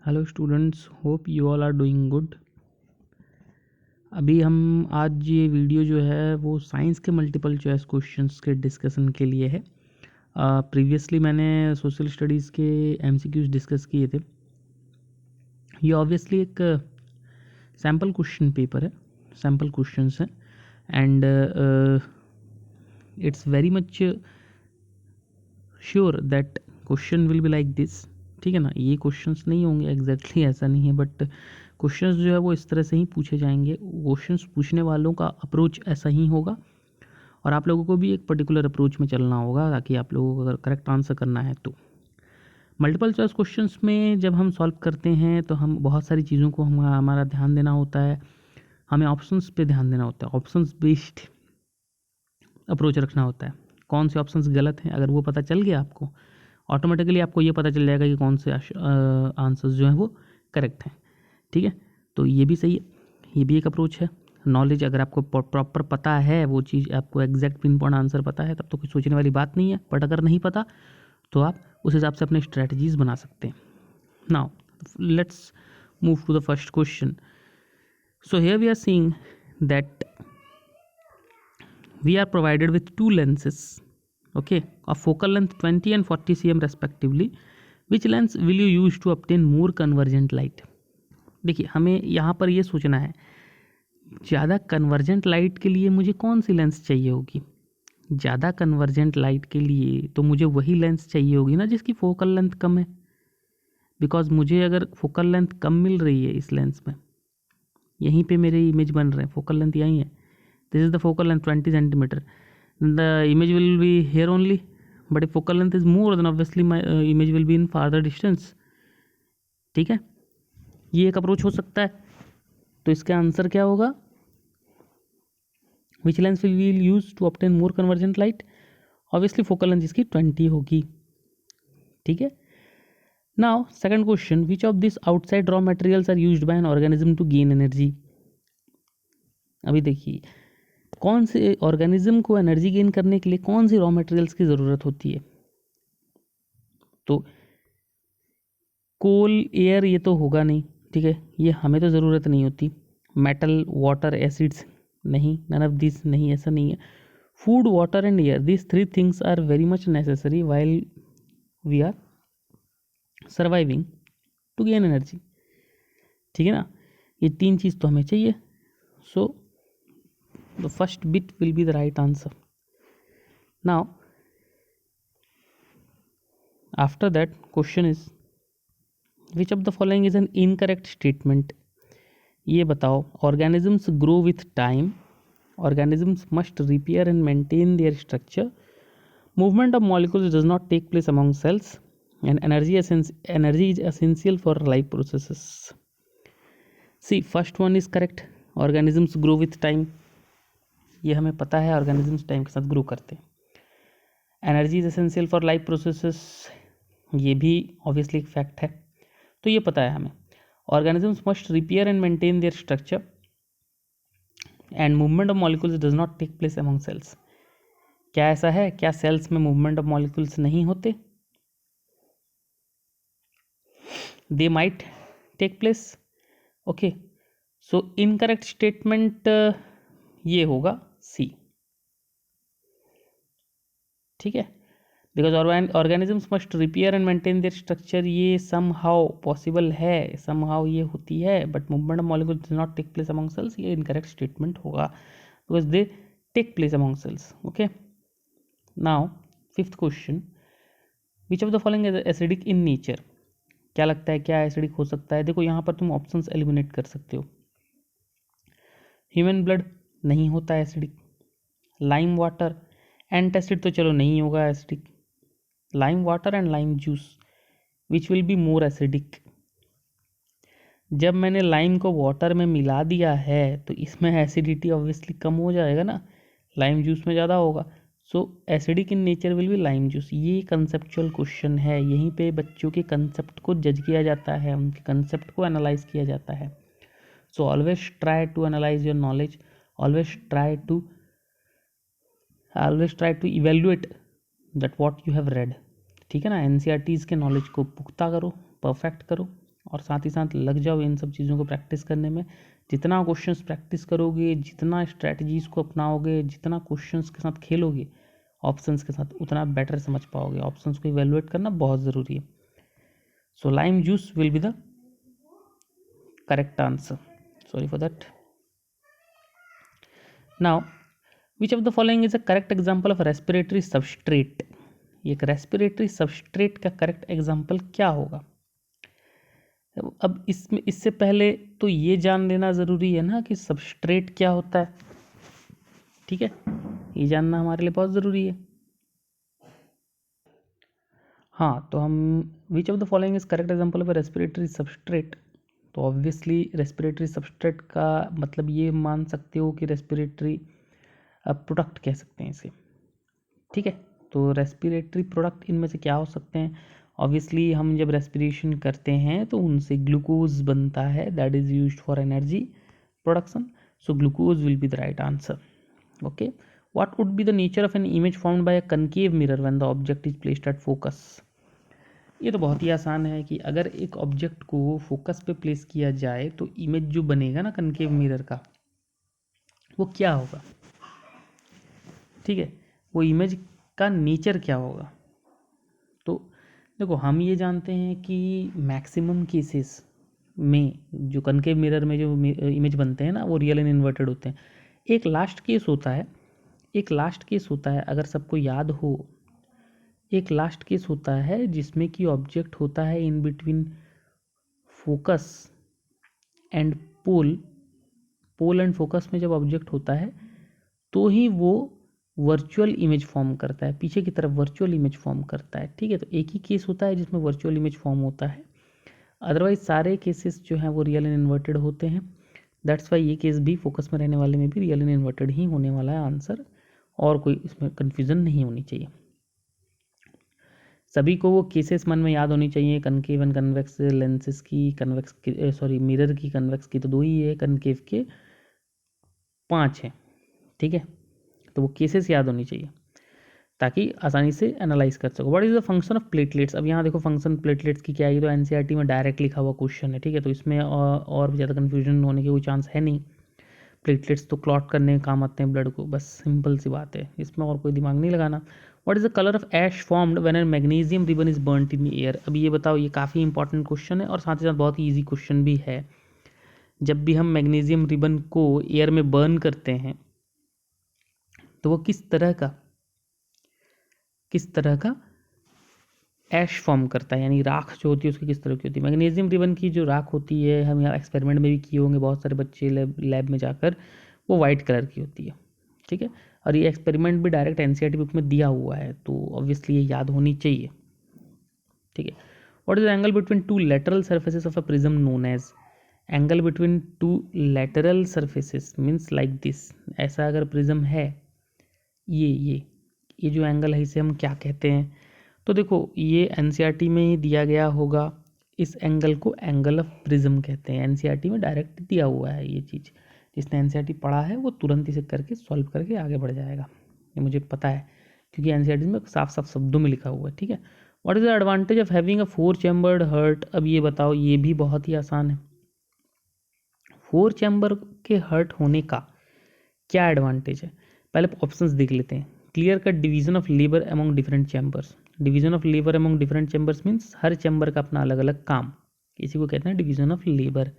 Hello students, hope you all are doing good. अभी हम आज ये वीडियो जो है वो साइंस के मल्टीपल चॉइस क्वेश्चंस के डिस्कशन के लिए है। प्रीवियसली मैंने सोशल स्टडीज़ के एमसीक्यूज डिस्कस किए थे। ये ऑब्वियसली एक सैम्पल क्वेश्चन पेपर है, सैम्पल क्वेश्चंस हैं and it's very much sure that question will be like this. ठीक है ना, ये क्वेश्चंस नहीं होंगे एग्जैक्टली ऐसा नहीं है, बट क्वेश्चंस जो है वो इस तरह से ही पूछे जाएंगे। क्वेश्चंस पूछने वालों का अप्रोच ऐसा ही होगा और आप लोगों को भी एक पर्टिकुलर अप्रोच में चलना होगा ताकि आप लोगों को अगर करेक्ट आंसर करना है तो। मल्टीपल चॉइस क्वेश्चंस में जब हम सॉल्व करते हैं तो हम बहुत सारी चीज़ों को हमारा ध्यान देना होता है। हमें ऑप्शंस पे ध्यान देना होता है, ऑप्शंस बेस्ड अप्रोच रखना होता है। कौन से ऑप्शंस गलत हैं, अगर वो पता चल गया आपको, ऑटोमेटिकली आपको ये पता चल जाएगा कि कौन से आंसर्स जो हैं वो करेक्ट हैं। ठीक है, तो ये भी सही है, ये भी एक अप्रोच है। नॉलेज अगर आपको प्रॉपर पता है, वो चीज़ आपको एग्जैक्ट पिन पॉइंट आंसर पता है, तब तो कुछ सोचने वाली बात नहीं है। बट अगर नहीं पता तो आप उस हिसाब से अपने स्ट्रैटेजीज बना सकते हैं। Now let's move to the first question. So here we are seeing that we are provided with two lenses, okay, of focal length 20 and 40 cm respectively. Which lens will you use to obtain more convergent light? देखिए, हमें यहाँ पर ये सोचना है, ज़्यादा convergent light के लिए मुझे कौन सी लेंस चाहिए होगी। ज़्यादा कन्वर्जेंट लाइट के लिए तो मुझे वही लेंस चाहिए होगी ना जिसकी फोकल लेंथ कम है। बिकॉज मुझे अगर फोकल लेंथ कम मिल रही है इस लेंस में, यहीं पे मेरे इमेज बन रहे हैं, फोकल लेंथ यहीं है, this is the focal length 20 centimeter, the image will be here only, but if focal length is more then obviously my image will be in farther distance. ठीक है, ये एक अप्रोच हो सकता है। तो इसका आंसर क्या होगा, which lens will we use to obtain more convergent light? obviously focal length इसकी 20 होगी। ठीक है, now second question, which of these outside raw materials are used by an organism to gain energy? अभी देखिए, कौन से ऑर्गेनिज्म को energy gain करने के लिए कौन सी रॉ मटेरियल्स की ज़रूरत होती है। तो कोल, एयर, ये तो होगा नहीं। ठीक है, ये हमें तो ज़रूरत नहीं होती। मेटल, वाटर, एसिड्स नहीं, नन ऑफ दिस नहीं, ऐसा नहीं है। Food, water and air, this three things are very much necessary while we are surviving to gain energy. ठीक है ना, ये तीन चीज़ तो हमें चाहिए। सो the first bit will be the right answer. Now after that question is, which of the following is an incorrect statement? ये बताओ, organisms grow with time, organisms must repair and maintain their structure, movement of molecules does not take place among cells, and energy is essential for life processes. See, first one is correct, organisms grow with time, ये हमें पता है, organisms time के साथ grow करते हैं। Energy is essential for life processes, ये भी ऑब्वियसली एक फैक्ट है, तो ये पता है हमें। Organisms must repair and maintain their structure and movement of molecules does not take place among cells. क्या ऐसा है, क्या सेल्स में मूवमेंट ऑफ मॉलिक्यूल्स नहीं होते? They might take place. Okay, so incorrect statement ये होगा सी। ठीक है, because organisms must repair and maintain their structure, ये सम हाउ पॉसिबल है, सम हाउ ये होती है, but movement of molecules does not take place among cells, ये इनकरेक्ट स्टेटमेंट होगा because they take place among cells. Okay, now fifth question, which of the following is acidic in nature? क्या लगता है, क्या acidic हो सकता है? देखो, यहाँ पर तुम ऑप्शंस एलिमिनेट कर सकते हो। ह्यूमन ब्लड नहीं होता है एसिडिक, लाइम वाटर, एंटासिड तो चलो नहीं होगा acidic, lime water and lime juice which will be more acidic. जब मैंने लाइम को वाटर में मिला दिया है तो इसमें एसिडिटी ऑब्वियसली कम हो जाएगा ना, लाइम जूस में ज़्यादा होगा। So acidic in nature will be lime juice. ये कंसेप्चुअल क्वेश्चन है, यहीं पे बच्चों के कंसेप्ट को जज किया जाता है, उनके कंसेप्ट को एनालाइज किया जाता है। So always try to analyse your knowledge, always try to evaluate that what you have read. ठीक है ना, एनसीईआरटीज़ के नॉलेज को पुख्ता करो, परफेक्ट करो, और साथ ही साथ लग जाओ इन सब चीज़ों को प्रैक्टिस करने में। जितना क्वेश्चंस प्रैक्टिस करोगे, जितना स्ट्रैटेजीज को अपनाओगे, जितना क्वेश्चंस के साथ खेलोगे ऑप्शंस के साथ, उतना बेटर समझ पाओगे। ऑप्शंस को इवेलुएट करना बहुत ज़रूरी है। So lime juice will be the correct answer, sorry for that. Now which of the following is a correct example of respiratory substrate. एक रेस्पिरेटरी सबस्ट्रेट का करेक्ट एग्जाम्पल क्या होगा। अब इसमें इससे पहले तो ये जान लेना ज़रूरी है ना कि सबस्ट्रेट क्या होता है, ठीक है, ये जानना हमारे लिए बहुत ज़रूरी है। हाँ, तो हम विच of the following is correct example of respiratory substrate, तो ऑब्वियसली रेस्पिरेटरी सबस्ट्रेट का मतलब ये मान सकते हो कि रेस्पिरेटरी प्रोडक्ट कह सकते हैं इसे, ठीक है। तो रेस्पिरेटरी प्रोडक्ट इनमें से क्या हो सकते हैं। ऑब्वियसली हम जब रेस्पिरेशन करते हैं तो उनसे ग्लूकोज बनता है, that is used for energy production, so glucose will be the right answer. Okay, what would be the nature of an image formed by a concave mirror when the object is placed at focus. ये तो बहुत ही आसान है कि अगर एक object को focus पे प्लेस किया जाए तो इमेज जो बनेगा ना कनकेव मिरर का, वो क्या होगा, ठीक है, वो इमेज का नेचर क्या होगा। तो देखो, हम ये जानते हैं कि मैक्सिमम केसेस में जो कनकेव मिरर में जो इमेज बनते हैं ना, वो रियल एंड इन्वर्टेड होते हैं। एक लास्ट केस होता है, एक लास्ट केस होता है, अगर सबको याद हो, एक लास्ट केस होता है जिसमें कि ऑब्जेक्ट होता है in between focus and pole. Pole and focus में जब ऑब्जेक्ट होता है तो ही वो वर्चुअल इमेज फॉर्म करता है, पीछे की तरफ वर्चुअल इमेज फॉर्म करता है, ठीक है। तो एक ही केस होता है जिसमें वर्चुअल इमेज फॉर्म होता है, अदरवाइज सारे केसेस जो हैं वो रियल एंड इन्वर्टेड होते हैं। दैट्स वाई ये केस भी फोकस में रहने वाले में भी रियल एंड इन्वर्टेड ही होने वाला है आंसर, और कोई इसमें कन्फ्यूज़न नहीं होनी चाहिए। सभी को वो केसेस मन में याद होनी चाहिए, कनकेव एंड कन्वेक्स लेंसेज की, कन्वेक्स की सॉरी मिरर की, कन्वेक्स की तो 2 ही है, कनकेव के 5 हैं, ठीक है। तो वो केसेस याद होनी चाहिए ताकि आसानी से एनालाइज कर सको। What is the function of platelets. अब यहाँ देखो फंक्शन प्लेटलेट्स की क्या है, ये तो एनसीईआरटी में डायरेक्ट लिखा हुआ क्वेश्चन है, ठीक है। तो इसमें और भी ज़्यादा कन्फ्यूजन होने की कोई चांस है नहीं। प्लेटलेट्स तो क्लॉट करने के काम आते हैं ब्लड को, बस सिंपल सी बात है, इसमें और कोई दिमाग नहीं लगाना। What is the colour of ash formed when an magnesium ribbon is burned in air. अब ये बताओ, ये काफ़ी इंपॉर्टेंट क्वेश्चन है और साथ ही साथ बहुत ही ईजी क्वेश्चन भी है। जब भी हम मैग्नीशियम रिबन को एयर में बर्न करते हैं तो वो किस तरह का ऐश फॉर्म करता है, यानी राख जो होती है उसकी किस तरह की होती है। मैग्नीशियम रिबन की जो राख होती है, हम यहाँ एक्सपेरिमेंट में भी किए होंगे बहुत सारे बच्चे लैब में जाकर, वो वाइट कलर की होती है, ठीक है। और ये एक्सपेरिमेंट भी डायरेक्ट एनसीईआरटी बुक में दिया हुआ है, तो ऑब्वियसली ये याद होनी चाहिए, ठीक है। What is the angle between two lateral surfaces of a prism known as. Angle between two lateral surfaces means like this, ऐसा अगर प्रिज्म है, ये जो एंगल है इसे हम क्या कहते हैं। तो देखो, ये एनसीईआरटी में ही दिया गया होगा, इस एंगल को एंगल ऑफ प्रिज्म कहते हैं। एनसीईआरटी में डायरेक्ट दिया हुआ है ये चीज़, जिसने एनसीईआरटी पढ़ा है वो तुरंत इसे करके सॉल्व करके आगे बढ़ जाएगा, ये मुझे पता है क्योंकि एनसीईआरटी में साफ साफ शब्दों में लिखा हुआ है, ठीक है। What is the advantage of having a 4 chambered hurt. अब ये बताओ, ये भी बहुत ही आसान है। 4 चैम्बर के हर्ट होने का क्या एडवांटेज है, पहले ऑप्शंस देख लेते हैं। Clear cut division of labour among different chambers. Division of labour among different chambers means her chamber का अपना अलग अलग काम, इसी को कहते हैं डिवीजन ऑफ लेबर।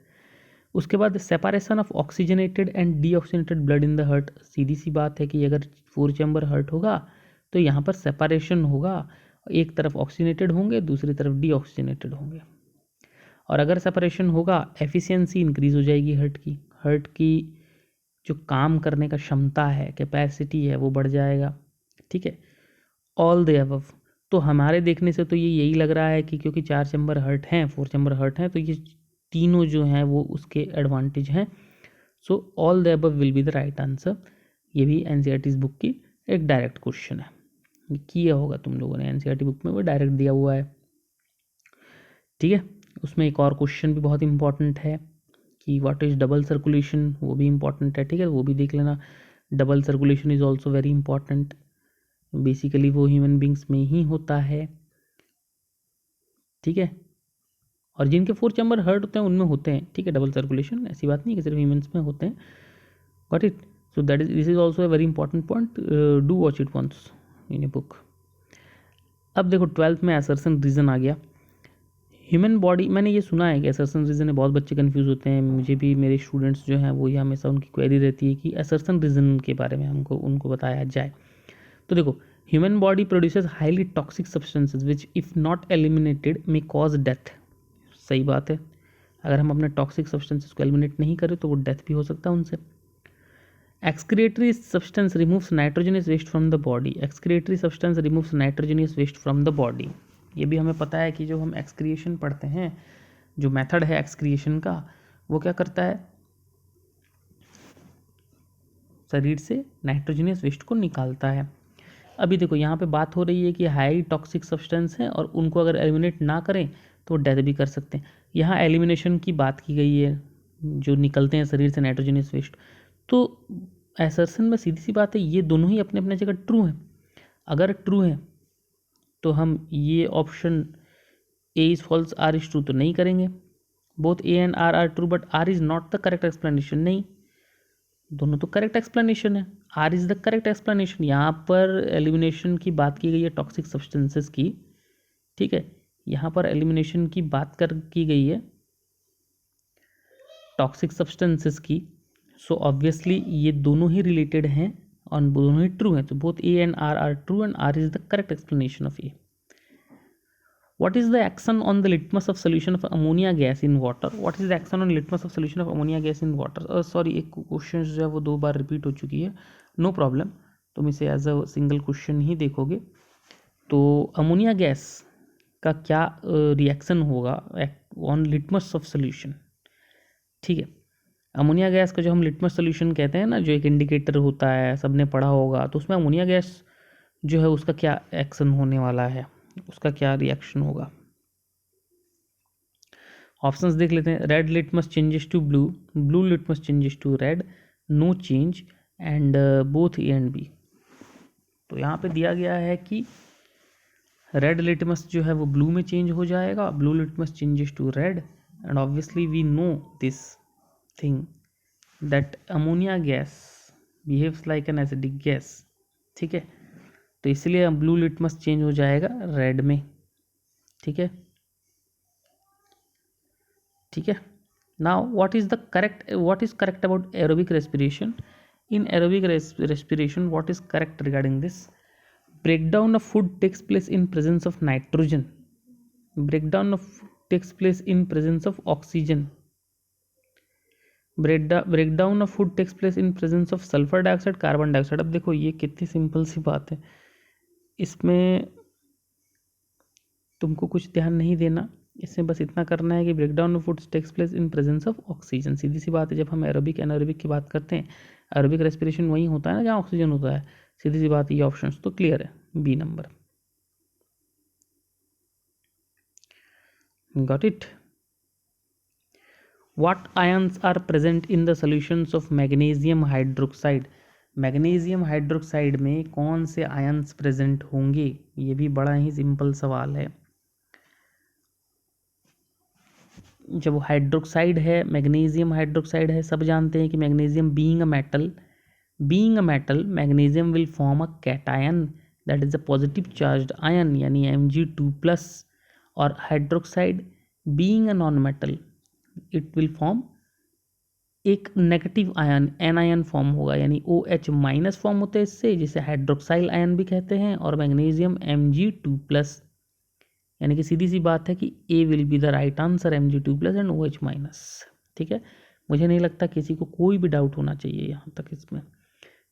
उसके बाद separation of oxygenated and deoxygenated blood in the heart. सीधी सी बात है कि अगर 4 चैम्बर हर्ट होगा तो यहाँ पर सेपारेशन होगा, एक तरफ ऑक्सीजनेटेड होंगे, दूसरी तरफ डीऑक्सीजनेटेड होंगे। और अगर सेपरेशन होगा, एफिशिएंसी इंक्रीज हो जाएगी हर्ट की जो काम करने का क्षमता है, कैपेसिटी है, वो बढ़ जाएगा, ठीक है। ऑल द अबव, तो हमारे देखने से तो ये यही लग रहा है कि क्योंकि 4 चैम्बर हर्ट हैं, 4 चैम्बर हर्ट हैं, तो ये तीनों जो हैं वो उसके एडवांटेज हैं। So all the above will be the right answer. ये भी एनसीईआरटी बुक की एक डायरेक्ट क्वेश्चन है, किया होगा तुम लोगों ने, एनसीईआरटी बुक में वो डायरेक्ट दिया हुआ है, ठीक है। उसमें एक और क्वेश्चन भी बहुत इंपॉर्टेंट है कि व्हाट इज डबल सर्कुलेशन, वो भी इंपॉर्टेंट है, ठीक है, वो भी देख लेना। Double circulation is also very important, basically वो ह्यूमन बींग्स में ही होता है, ठीक है। और जिनके 4 चैम्बर हर्ट होते हैं उनमें होते हैं, ठीक है, डबल सर्कुलेशन, ऐसी बात नहीं कि सिर्फ ह्यूमंस में होते हैं. Got it. So that is this is also a very important point. Do watch it once in a book. अब देखो 12th में असर्शन रीजन आ गया. ह्यूमन बॉडी, मैंने ये सुना है कि असर्शन रीजन में बहुत बच्चे कंफ्यूज होते हैं. मुझे भी मेरे स्टूडेंट्स जो हैं वो ये हमेशा उनकी क्वेरी रहती है कि असर्शन रीजन के बारे में हमको उनको बताया जाए. तो देखो, human body produces highly toxic substances which if not eliminated may cause death. सही बात है, अगर हम अपने टॉक्सिक सब्सटेंसेस को एलिमिनेट नहीं करें तो वो डेथ भी हो सकता है उनसे. Excretory substance removes nitrogenous waste from the body. Excretory substance removes nitrogenous waste from the body. ये भी हमें पता है कि जो हम एक्सक्रिएशन पढ़ते हैं, जो मेथड है एक्सक्रिएशन का, वो क्या करता है, शरीर से नाइट्रोजनियस वेस्ट को निकालता है. अभी देखो यहाँ पे बात हो रही है कि हाई टॉक्सिक सब्सटेंस है और उनको अगर एलिमिनेट ना करें तो डेथ भी कर सकते हैं. यहाँ एलिमिनेशन की बात की गई है, जो निकलते हैं शरीर से नाइट्रोजनियस वेस्ट. तो असर्शन में सीधी सी बात है, ये दोनों ही अपने अपने जगह ट्रू हैं. अगर ट्रू है तो हम ये option A is false, R is true तो नहीं करेंगे. Both A and R true but R is not the correct explanation. नहीं, दोनों तो करेक्ट एक्सप्लेनेशन है. R is the correct explanation. यहाँ पर एलिमिनेशन की बात की गई है टॉक्सिक सब्सटेंसेस की, ठीक है, यहाँ पर एलिमिनेशन की बात की गई है टॉक्सिक सब्सटेंसेस की. सो ऑब्वियसली ये दोनों ही रिलेटेड हैं और दोनों ही ट्रू हैं. तो both A and R true and R is the correct explanation of A. What is the action on the litmus of solution of ammonia gas in water? What is the action on litmus of solution of ammonia gas in water? Sorry, एक question जो है वो 2 बार repeat हो चुकी है. No problem, तुम इसे as a single question ही देखोगे. तो अमोनिया गैस का क्या रिएक्शन होगा ऑन लिटमस ऑफ सोल्यूशन. ठीक है, अमोनिया गैस का जो हम लिटमस सोल्यूशन कहते हैं ना, जो एक इंडिकेटर होता है, सबने पढ़ा होगा, तो उसमें अमोनिया गैस जो है उसका क्या एक्शन होने वाला है, उसका क्या रिएक्शन होगा. ऑप्शंस देख लेते हैं. Red litmus changes to blue, blue litmus changes to red, no change and both A and B. तो यहाँ पे दिया गया है कि रेड लिटमस जो है वो ब्लू में चेंज हो जाएगा, blue litmus changes to red, and obviously we know this thing that ammonia gas behaves like an acidic gas. ठीक है, तो इसलिए ब्लू लिटमस चेंज हो जाएगा रेड में. ठीक है, ठीक है. Now what is correct about aerobic respiration. In aerobic respiration what is correct regarding this. Breakdown of food takes place in presence of nitrogen, breakdown of food takes place in presence of oxygen, breakdown of food takes place in presence of sulphur dioxide, carbon dioxide. अब देखो ये कितनी simple सी बात है, इसमें तुमको कुछ ध्यान नहीं देना. इसमें बस इतना करना है कि breakdown of foods takes place in presence of oxygen. सीधी सी बात है, जब हम एरोबिक एनारोबिक की बात करते हैं, एरोबिक रेस्पिरेशन वही होता है ना जहाँ ऑक्सीजन होता है. सीधी सी बात, ये ऑप्शन तो क्लियर है, B number. Got it. What ions are present in the solutions of magnesium hydroxide. Magnesium hydroxide में कौन से आयंस प्रेजेंट होंगे, ये भी बड़ा ही सिंपल सवाल है. जब हाइड्रोक्साइड है, मैग्नीशियम हाइड्रोक्साइड है, सब जानते हैं कि magnesium being a metal magnesium will form a cation that is a positive charged ion यानी Mg2+, और hydroxide being a non metal it will form एक नेगेटिव आयन एनायन फॉर्म होगा, यानी OH- फॉर्म होते हैं इससे, जिसे हाइड्रोक्साइल आयन भी कहते हैं, और मैग्नीशियम Mg2+. यानी कि सीधी सी बात है कि A will be the right answer, Mg2+ and OH-. ठीक है, मुझे नहीं लगता किसी को कोई भी डाउट होना चाहिए यहाँ तक इसमें.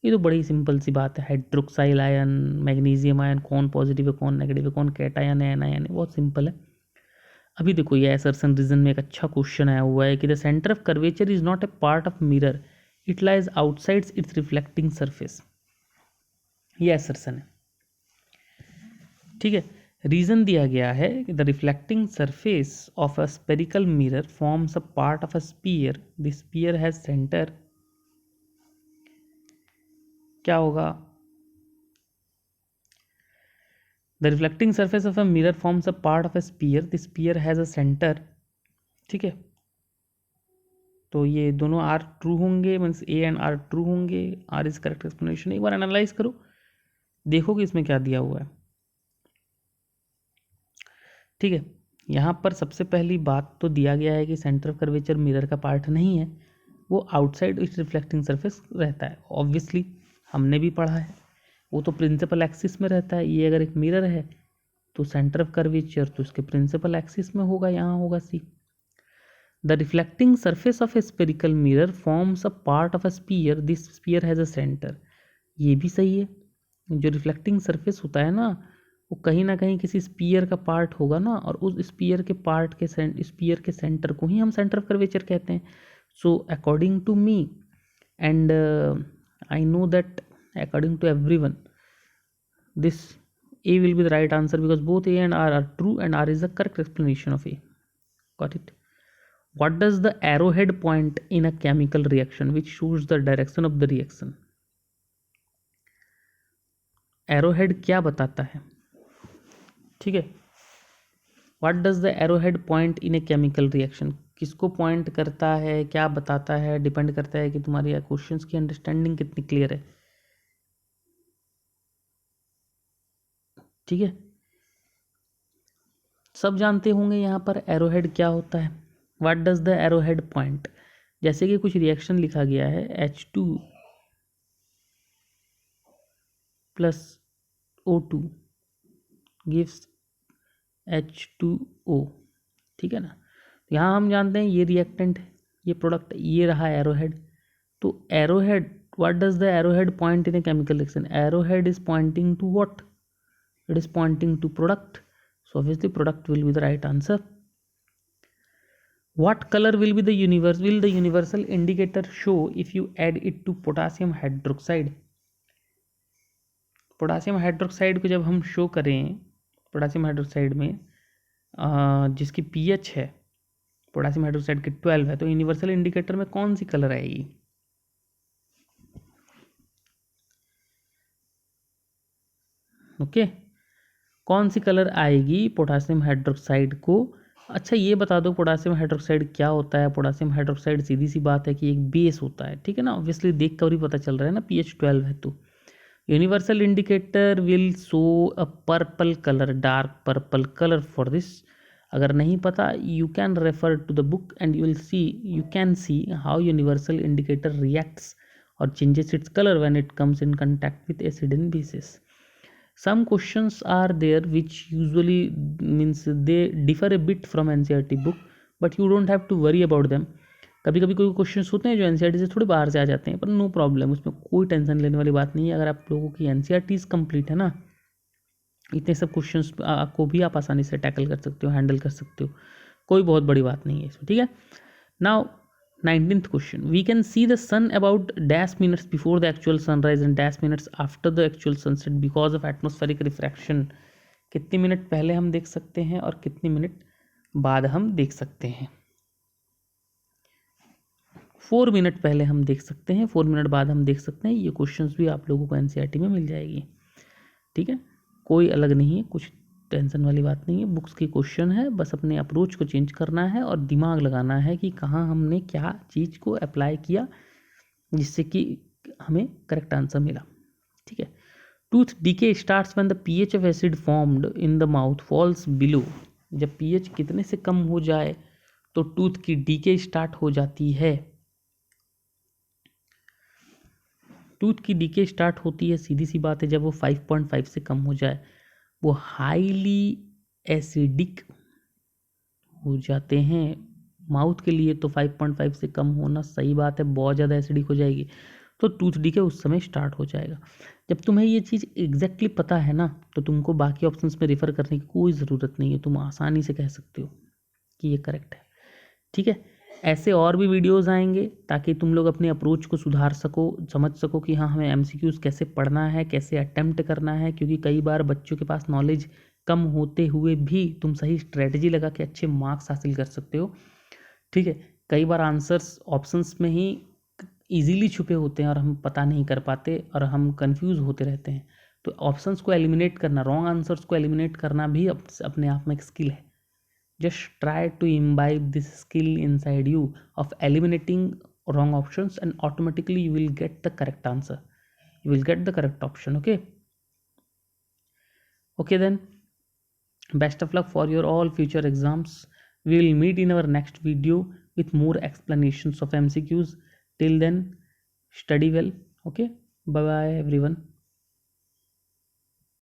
ये तो बड़ी सिंपल सी बात है. हाइड्रोक्साइल आयन, मैग्नीशियम आयन, कौन पॉजिटिव है कौन नेगेटिव है, कौन कैटायन है एनायन है, बहुत सिंपल है. अभी देखो ये असर्शन रीजन में एक अच्छा क्वेश्चन आया हुआ है कि the centre of curvature is not a part of mirror, it lies outside its reflecting surface. ये असर्शन है. ठीक है, रीजन दिया गया है कि the reflecting surface of a spherical mirror forms a part of a sphere, the sphere has centre. क्या होगा, the reflecting surface of a mirror forms a part of a sphere, the sphere has a centre ठीक है, तो ये दोनों R true होंगे, means A and R true होंगे, R is correct explanation. एक बार एनालाइज करो, देखो कि इसमें क्या दिया हुआ है। ठीक है, यहाँ पर सबसे पहली बात तो दिया गया है कि सेंटर ऑफ कर्वेचर मिरर का पार्ट नहीं है, वो आउटसाइड इस रिफ्लेक्टिंग सरफेस रहता है। ऑब्वियसली हमने भी पढ़ा है, वो तो प्रिंसिपल एक्सिस में रहता है। ये अगर एक मिरर है तो सेंटर ऑफ कर्वेचर तो इसके प्रिंसिपल एक्सिस में होगा, यहाँ होगा C. The reflecting surface of a spherical mirror forms a part of a sphere, this sphere has a centre. ये भी सही है, जो रिफ्लेक्टिंग सरफेस होता है ना वो कहीं ना कहीं किसी स्पीयर का पार्ट होगा ना, और उस स्पीयर के पार्ट के स्पीयर के सेंटर को ही हम सेंटर ऑफ कर्वेचर कहते हैं। So according to me and I know that according to everyone this A will be the right answer because both A and R are true and R is the correct explanation of A. Got it? What does the arrowhead point in a chemical reaction which shows the direction of the reaction? Arrowhead क्या बताता है? ठीक है, What does the arrowhead point in a chemical reaction? किसको point करता है, क्या बताता है, डिपेंड करता है कि तुम्हारी क्वेश्चंस की अंडरस्टैंडिंग कितनी क्लियर है। ठीक है, सब जानते होंगे यहाँ पर एरोहेड क्या होता है। What does the arrowhead point, जैसे कि कुछ रिएक्शन लिखा गया है H2 plus O2 gives H2O, ठीक है ना। यहाँ हम जानते हैं ये रिएक्टेंट है, ये प्रोडक्ट, ये रहा एरोहेड। तो arrowhead, what does the arrowhead point in a chemical reaction? Arrowhead is pointing to what? It is pointing to product, so obviously product will be the right answer. What color will the universal indicator show if you add it to potassium hydroxide? Potassium hydroxide को जब हम show करें, potassium hydroxide में जिसकी pH है potassium hydroxide की 12 है, तो यूनिवर्सल इंडिकेटर में कौन सी कलर आएगी? ओके, कौन सी कलर आएगी पोटासियम हाइड्रोक्साइड को? अच्छा ये बता दो पोटासियम हाइड्रोक्साइड क्या होता है। पोटासियम हाइड्रोक्साइड सीधी सी बात है कि एक बेस होता है, ठीक है ना। ऑब्वियसली देख कर ही पता चल रहा है ना, pH 12 है। तो universal indicator will show a purple colour, dark purple colour for this. अगर नहीं पता, you can refer to the book and you can see how universal indicator reacts और changes its colour when it comes in contact with acid and bases. Some questions are there which usually means they differ a bit from NCERT book, but you don't have to worry about them. कभी कभी कोई questions होते हैं जो NCERT से थोड़े बाहर से आ जाते हैं, पर नो प्रॉब्लम, उसमें कोई टेंशन लेने वाली बात नहीं है। अगर आप लोगों की NCERT कंप्लीट है ना, इतने सब क्वेश्चंस को भी आप आसानी से टैकल कर सकते हो, हैंडल कर सकते हो, कोई बहुत बड़ी बात नहीं है इसमें, ठीक है। Now 19th question, we can see the sun about dash minutes before the actual sunrise and dash minutes after the actual sunset because of atmospheric refraction. कितने मिनट पहले हम देख सकते हैं और कितने मिनट बाद हम देख सकते हैं? 4 मिनट पहले हम देख सकते हैं, 4 मिनट बाद हम देख सकते हैं। ये क्वेश्चंस भी आप लोगों को NCERT में मिल जाएगी, ठीक है, कोई अलग नहीं है, कुछ टेंशन वाली बात नहीं है। बुक्स की क्वेश्चन है, बस अपने अप्रोच को चेंज करना है और दिमाग लगाना है कि कहाँ हमने क्या चीज़ को अप्लाई किया जिससे कि हमें करेक्ट आंसर मिला, ठीक है। Tooth decay starts when the pH of acid formed in the mouth falls below. जब pH कितने से कम हो जाए तो टूथ की डीके स्टार्ट हो जाती है। टूथ की डीके स्टार्ट होती है, सीधी सी बात है, जब वो 5.5 से कम हो जाए। वो हाईली एसिडिक हो जाते हैं। माउथ के लिए तो 5.5 से कम होना सही बात है, बहुत ज़्यादा एसिडिक हो जाएगी तो टूथ डीके उस समय स्टार्ट हो जाएगा। जब तुम्हें ये चीज़ एग्जैक्टली पता है ना, तो तुमको बाकी ऑप्शंस में रेफर करने की कोई ज़रूरत नहीं है, तुम आसानी से कह सकते हो कि ये करेक्ट है, ठीक है। ऐसे और भी वीडियोस आएंगे ताकि तुम लोग अपने अप्रोच को सुधार सको, समझ सको कि हाँ हमें MCQs कैसे पढ़ना है, कैसे अटेम्प्ट करना है, क्योंकि कई बार बच्चों के पास नॉलेज कम होते हुए भी तुम सही स्ट्रेटजी लगा के अच्छे मार्क्स हासिल कर सकते हो, ठीक है। कई बार आंसर्स ऑप्शंस में ही ईजीली छुपे होते हैं और हम पता नहीं कर पाते और हम कंफ्यूज होते रहते हैं। तो ऑप्शंस को एलिमिनेट करना, रॉन्ग आंसर्स को एलिमिनेट करना भी अपने आप में एक स्किल है, Just try to imbibe this skill inside you of eliminating wrong options, and automatically you will get the correct answer. You will get the correct option. Okay then, best of luck for your all future exams. We will meet in our next video with more explanations of MCQs. Till then, study well. Okay, bye bye everyone.